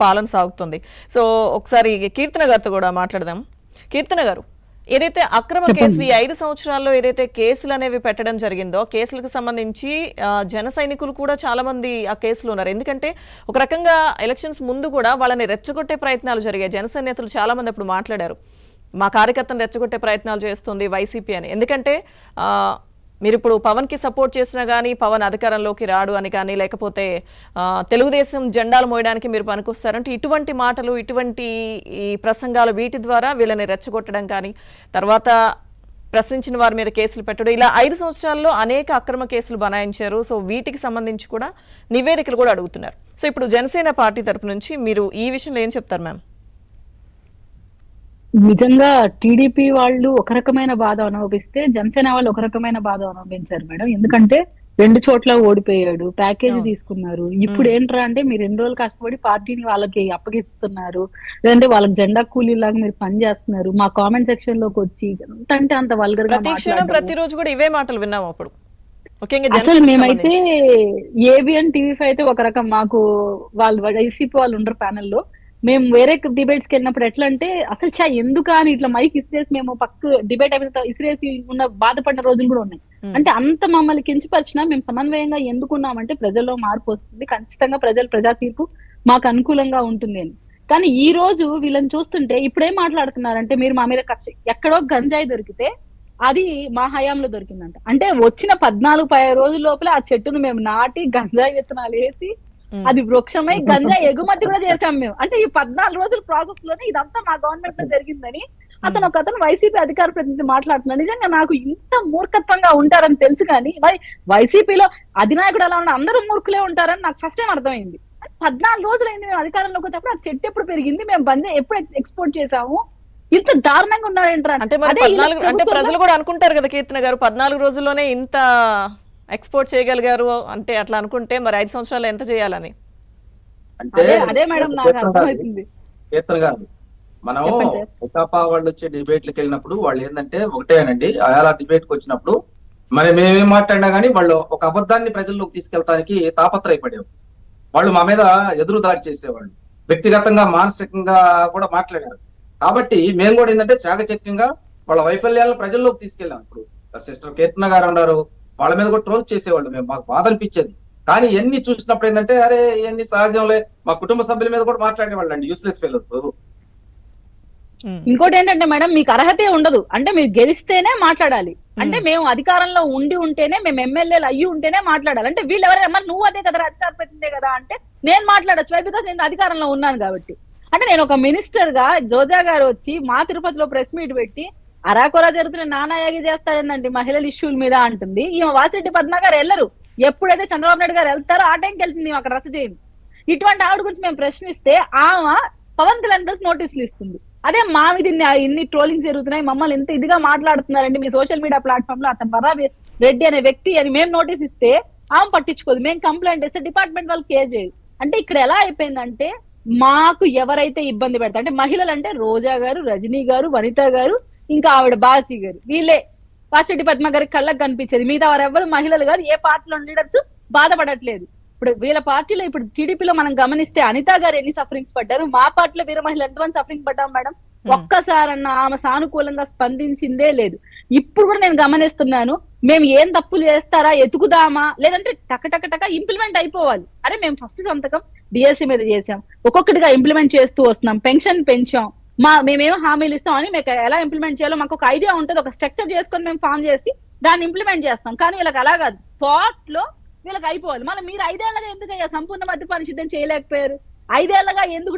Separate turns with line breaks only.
పాలన సాగుతుంది. సో ఒకసారి కీర్తన గారితో కూడా మాట్లాడదాం. కీర్తన గారు, ఏదైతే అక్రమ కేసులు ఈ 5 సంవత్సరాల్లో ఏదైతే కేసులు అనేవి పెట్టడం జరిగిందో, కేసులకు సంబంధించి జన సైనికులు కూడా చాలా మంది ఆ కేసులు ఉన్నారు. ఎందుకంటే ఒక రకంగా ఎలక్షన్స్ ముందు కూడా వాళ్ళని రెచ్చగొట్టే ప్రయత్నాలు జరిగాయి. జనసేన నేతలు చాలా మంది అప్పుడు మాట్లాడారు, మా కార్యకర్తను రెచ్చగొట్టే ప్రయత్నాలు చేస్తుంది వైసీపీ అని. ఎందుకంటే మీరు ఇప్పుడు పవన్ కి సపోర్ట్ చేసినా కానీ పవన్ అధికారంలోకి రాడు అని కానీ, లేకపోతే తెలుగుదేశం జెండాలు మోయడానికి మీరు పనికొస్తారంటే ఇటువంటి మాటలు, ఇటువంటి ఈ ప్రసంగాలు, వీటి ద్వారా వీళ్ళని రెచ్చగొట్టడం కానీ, తర్వాత ప్రశ్నించిన వారి మీద కేసులు పెట్టడం, ఇలా 5 సంవత్సరాల్లో అనేక అక్రమ కేసులు బనాయించారు. సో వీటికి సంబంధించి కూడా నివేదికలు కూడా అడుగుతున్నారు. సో ఇప్పుడు జనసేన పార్టీ తరపు నుంచి మీరు ఈ విషయంలో ఏం చెప్తారు మ్యామ్?
నిజంగా టీడీపీ వాళ్ళు ఒక రకమైన బాధ అనుభవిస్తే జనసేన వాళ్ళు ఒక రకమైన బాధ అనుభవించారు మేడం. ఎందుకంటే 2 చోట్ల ఓడిపోయాడు, ప్యాకేజీ తీసుకున్నారు. ఇప్పుడు ఏంట్రా అంటే మీరు 2 రోజులు కష్టపడి పార్టీని వాళ్ళకి అప్పగిస్తున్నారు, లేదంటే వాళ్ళకి జెండా కూలీలాగా మీరు పని చేస్తున్నారు. మా కామెంట్ సెక్షన్ లోకి వచ్చి ఎంత అంటే అంత వల్గర్ గా
ప్రతిరోజు కూడా ఇవే మాటలు విన్నాము. అప్పుడు
అసలు మేమైతే ఏబిఎన్ టీవీ5 అయితే ఒక రకం, మాకు వాళ్ళు వైసీపీ వాళ్ళు ఉండరు ప్యానెల్లో. మేము వేరే డిబేట్స్ కి వెళ్ళినప్పుడు ఎట్లా అంటే అసలు ఎందుకు అని ఇట్లా మైక్ ఇసిరేసి మేము పక్క డిబేట్ అయిపోయిన ఇసిరేసి ఉన్న బాధపడిన రోజులు కూడా ఉన్నాయి. అంటే అంత మమ్మల్ని కించపరిచినా మేము సమన్వయంగా ఎందుకున్నామంటే ప్రజల్లో మార్పు వస్తుంది, ఖచ్చితంగా ప్రజా తీర్పు మాకు అనుకూలంగా ఉంటుంది అని. కానీ ఈ రోజు వీళ్ళని చూస్తుంటే ఇప్పుడేం మాట్లాడుతున్నారంటే మీరు మా మీద ఎక్కడో గంజాయి దొరికితే అది మా హయాంలో దొరికిందంట. అంటే వచ్చిన 14 రోజుల లోపల ఆ చెట్టును మేము నాటి గంజాయి విత్తనాలు వేసి అది వృక్షమై గంజాయి ఎగుమతి కూడా చేశాం మేము. అంటే ఈ 14 రోజుల ప్రాసెస్ లోనే ఇదంతా మా గవర్నమెంట్ లో జరిగిందని అతను వైసీపీ అధికార ప్రతినిధి మాట్లాడుతున్నారు. నిజంగా నాకు ఇంత మూర్ఖత్వంగా ఉంటారని తెలుసు, కానీ మరి వైసీపీలో అధినాయకుడు అలా ఉన్న అందరూ మూర్ఖులే ఉంటారని నాకు ఫస్ట్ టైం అర్థమైంది. 14 రోజులైంది మేము అధికారంలోకి వచ్చేప్పుడు ఆ చెట్టు ఎప్పుడు పెరిగింది, మేము బంద్ ఎప్పుడు ఎక్స్పోర్ట్ చేసాము, ఇంత దారుణంగా ఉన్నారేంటారు.
అంటే ప్రజలు కూడా అనుకుంటారు కదా కీర్తన గారు, 14 రోజుల్లోనే ఇంత ఎక్స్పోర్ట్ చేయగలిగారు అంటే అట్లా అనుకుంటే మరి 5 సంవత్సరాలు ఎంత చేయాలని.
అదే మేడం నాకు అర్థమవుతుంది.
కీర్తన గారు, మనం వైకాపా వాళ్ళు వచ్చే డిబేట్లకు వెళ్ళినప్పుడు వాళ్ళు ఏంటంటే ఒకటేనండి, అలా డిబేట్ కి వచ్చినప్పుడు మరి మేమేం మాట్లాడినా గానీ వాళ్ళు ఒక అబద్ధాన్ని ప్రజల్లోకి తీసుకెళ్తానికి తాపత్రయపడేవారు. వాళ్ళు మా మీద ఎదురు దాడి చేసేవాళ్ళు, వ్యక్తిగతంగా మానసికంగా కూడా మాట్లాడారు. కాబట్టి మేము కూడా ఏంటంటే చాకచక్యంగా వాళ్ళ వైఫల్యాలను ప్రజల్లోకి తీసుకెళ్ళాం. ఇప్పుడు సిస్టర్ కీర్తన గారు ఉన్నారు, వాళ్ళ మీద కూడా ట్రోల్ చేసేవాళ్ళు, మేము మాకు బాధ అనిపించేది. కానీ ఎన్ని చూసినప్పుడు ఏంటంటే అరే ఇవన్నీ సహజంలే, మా కుటుంబ సభ్యుల మీద కూడా మాట్లాడేవాళ్ళు అండి, యూస్లెస్ ఫెలోస్.
ఇంకోటి ఏంటంటే మేడం, మీకు అర్హతే ఉండదు, అంటే మీరు గెలిస్తేనే మాట్లాడాలి, అంటే మేము అధికారంలో ఉంటేనే, మేము ఎమ్మెల్యేలు అయ్యి ఉంటేనే మాట్లాడాలి. అంటే వీళ్ళు ఎవరైనా నువ్వు అదే కదా అధికార ప్రతినిధే కదా అంటే నేను మాట్లాడచ్చు, బికాస్ నేను అధికారంలో ఉన్నాను కాబట్టి. అంటే నేను ఒక మినిస్టర్ గా జోజా గారు వచ్చి మా తిరుపతిలో ప్రెస్ మీట్ పెట్టి అరాకొరా జరుగుతున్న నానాయాగి చేస్తాడండి మహిళల ఇష్యూల మీద అంటుంది. ఈ వాసిరెడ్డి పద్మ గారు వెళ్ళరు, ఎప్పుడైతే చంద్రబాబు నాయుడు గారు వెళ్తారో ఆ టైంకి వెళ్తుంది అక్కడ రచ్చ చేయండి. ఇటువంటి ఆవిడ గురించి మేము ప్రశ్నిస్తే ఆమె పవన్ కళ్యాణ్ గారికి నోటీసులు ఇస్తుంది. అదే మా మీద ఇన్ని ట్రోలింగ్స్ జరుగుతున్నాయి, మమ్మల్ని ఎంత ఇదిగా మాట్లాడుతున్నారండి మీ సోషల్ మీడియా ప్లాట్ఫామ్ లో, అతను బరా రెడ్డి అనే వ్యక్తి అని మేము నోటీస్ ఇస్తే ఆమె పట్టించుకోదు, మేము కంప్లైంట్ ఇస్తే డిపార్ట్మెంట్ వాళ్ళు కేర్ చేయదు. అంటే ఇక్కడ ఎలా అయిపోయిందంటే మాకు ఎవరైతే ఇబ్బంది పెడతారు అంటే మహిళలు అంటే రోజా గారు, రజనీ గారు, వనిత గారు, ఇంకా ఆవిడ బాసీ గారు, వీళ్ళే వాసిరెడ్డి పద్మ గారికి కళ్ళకు కనిపించేది. మిగతా వారు ఎవరు మహిళలు గారు ఏ పార్టీలో లీడర్స్ బాధపడట్లేదు. ఇప్పుడు వీళ్ళ పార్టీలో ఇప్పుడు టీడీపీలో మనం గమనిస్తే అనిత గారు ఎన్ని సఫరింగ్స్ పడ్డారు, మా పార్టీలో వీర మహిళలు ఎంతమంది సఫరింగ్ పడ్డాం మేడం? ఒక్కసారన్నా ఆమె సానుకూలంగా స్పందించిందే లేదు. ఇప్పుడు కూడా నేను గమనిస్తున్నాను, మేము ఏం తప్పులు చేస్తారా ఎతుకుదామా, లేదంటే టక ఇంప్లిమెంట్ అయిపోవాలి. అరే మేము ఫస్ట్ సంతకం డిఎల్సీ మీద చేసాం, ఒక్కొక్కటిగా ఇంప్లిమెంట్ చేస్తూ వస్తున్నాం, పెన్షన్ పెంచాం, మేమేమో హామీలు ఇస్తాం అని మీకు ఎలా ఇంప్లిమెంట్ చేయాలో మాకు ఒక ఐడియా ఉంటుంది, ఒక స్ట్రక్చర్ చేసుకొని మేము ఫామ్ చేసి దాన్ని ఇంప్లిమెంట్ చేస్తాం. కానీ వీళ్ళకి అలా కాదు, స్పాట్ లో వీళ్ళకి అయిపోవాలి. మళ్ళీ మీరు 5 ఏళ్ళగా ఎందుకు సంపూర్ణ మద్యపాన నిషిద్ధం చేయలేకపోయారు? 5 ఏళ్ళగా ఎందుకు